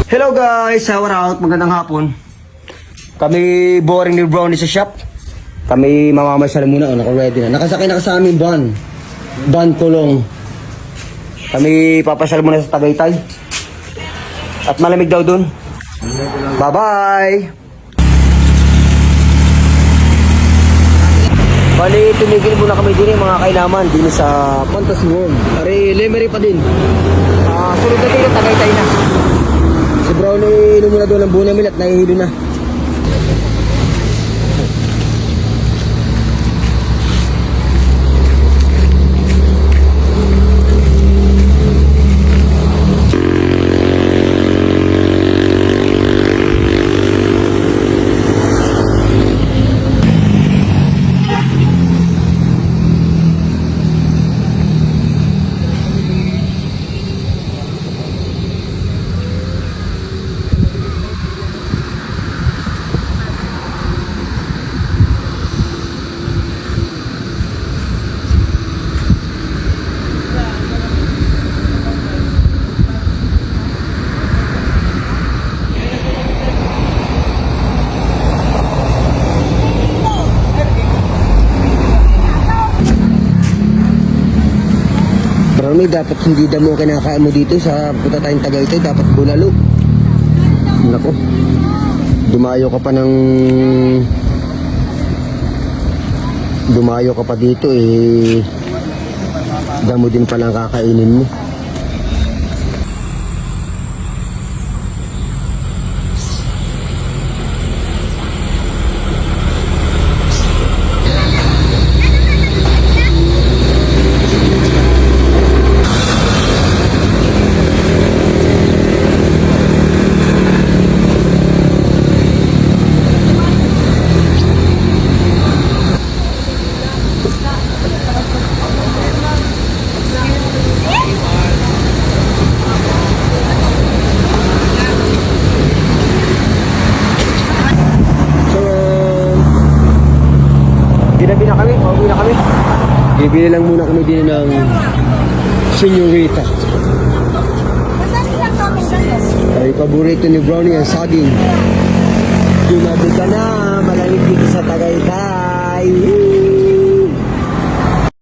Hello guys, shower out, magandang hapon. Kami boring ni Brownie sa shop. Kami mamamasyal muna, naka-ready na. Nakasakay na sa aming van kulong. Kami papasyal muna sa Tagaytay. At malamig daw dun. Bye-bye! Bali, tumigil muna kami din mga kailaman din sa Fantasy World. Pare, Lemery pa din. Sunod na dito, Tagaytay na. Si Brownie inom muna doon ng Bunamil at nahihilo na. Brownie, dapat hindi damo kinakain mo dito sa punta tayong Tagaytay, dapat bulalo. Nako, dumayo ka pa dito eh, damo din pala ang kakainin mo. Pauwi na kami. Bibili lang muna kami din ng Señorita. Ay, paborito ni Brownie ang saging. Dumabi ka na, malamig dito sa Tagaytay.